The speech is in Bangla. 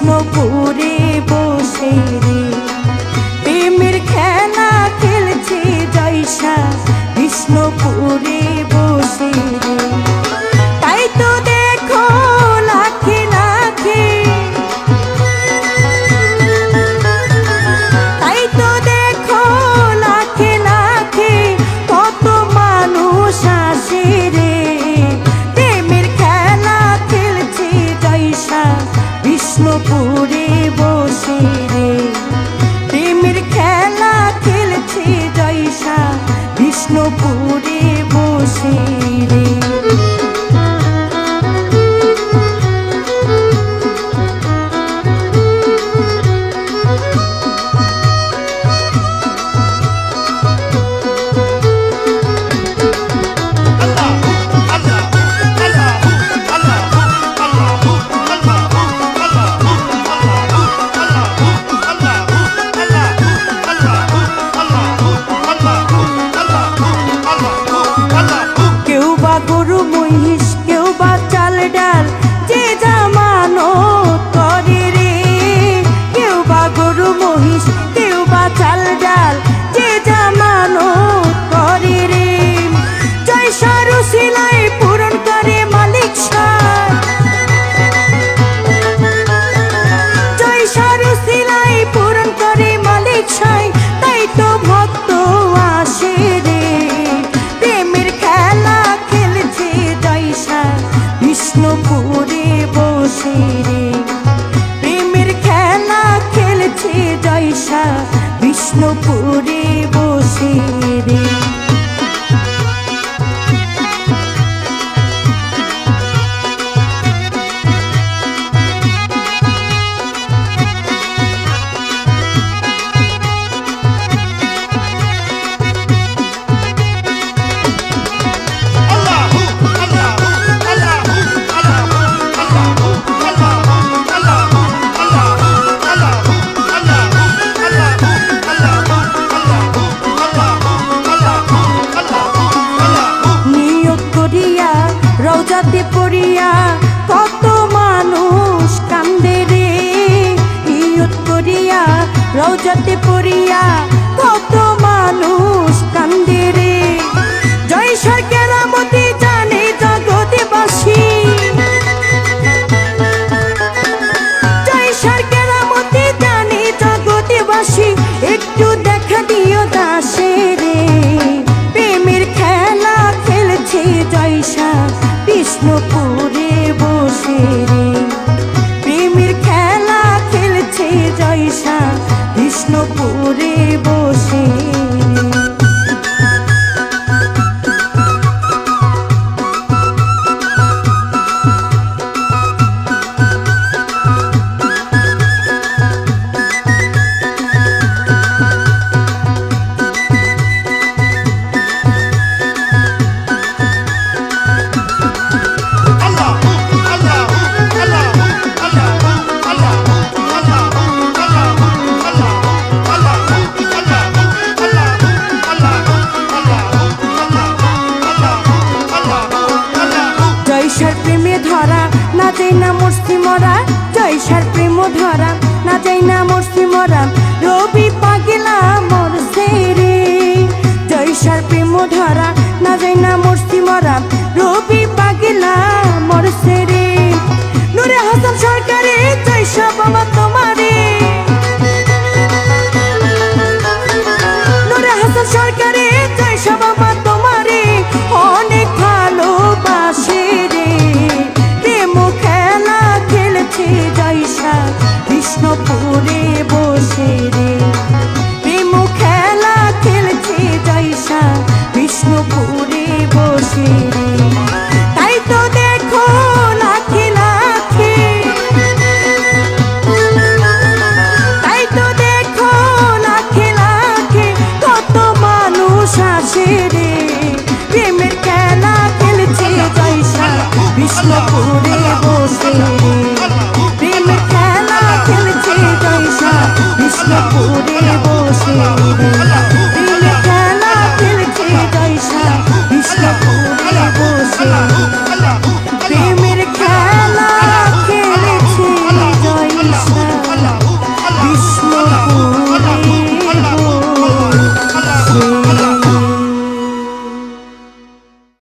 বিষ্ণুপুরে বসে রে প্রেমের খেলা খেলছে জয়সা বিষ্ণুপুরে বসে রে। তাই তো দেখো লাখে লাখে, তাই তো দেখো লাখে লাখে কত মানুষ আসে রে প্রেমের খেলা খেলছে জয়সা বিষ্ণুপুরে বসে রে। প্রেমের খেলা খেলছে জয়সা বিষ্ণুপুরে বসে রে। গরু মহিষ কেউ বা চাল ডাল যে যা মানত করে রে। কেউ বা গরু মহিষ কেউ বা চাল ডাল যে যা মানত করে রে। জয়সার উসিলায় পূরণ করে মালিক সার, জয়সার উসিলায় পূরণ করে মালিক সাই। তাই তো ভক্ত আসে রে প্রেমের খেলা খেলছে জয়সা বিষ্ণুপুরে বসে রে। প্রেমের খেলা খেলছে জয়সা বিষ্ণুপুরে বসে রে। রওজাতে পড়িয়া কত মানুষ কান্দে রে। নিয়ত করিয়া রওজাতে পড়িয়া কত মানুষ কান্দে রে। জয়সার কেরামতি জানে জগৎবাসী, জয়সার কেরামতি জানে জগৎবাসী। একটু দেখা দিও দাসে রে প্রেমের খেলা খেলছে জয়সা বিষ্ণুপুরে বসে রে। প্রেমের খেলা খেলছে জয়সা বিষ্ণুপুরে বসে রে। জয়সার প্রেমে ধরা না যাই না মরছি মরা, জয়সার প্রেম ধরা না যাই না মরছি মরা। রবি পাগলা মরছে রে জয়সার প্রেম ধরা না যাই না মরছি মরা। রবি পাগলা মরছে রে। নূরে হাসান সরকারে জয়সা বাবা তোমারে, নূরে হাসান সরকারে জয়সা বাবা তোমারে অনেক ভালোবাসে রে। প্রেম খেলা খেলছে জয়সা বিষ্ণুপুরে বসে রে। প্রেম খেলা খেলছে জয়সা বিষ্ণুপুরে বসে রে। তাই তো দেখো লাখে লাখে, তাই তো দেখো লাখে লাখে কত মানুষ আসে রে প্রেমের খেলা খেলছে জয়সা বিষ্ণুপুরে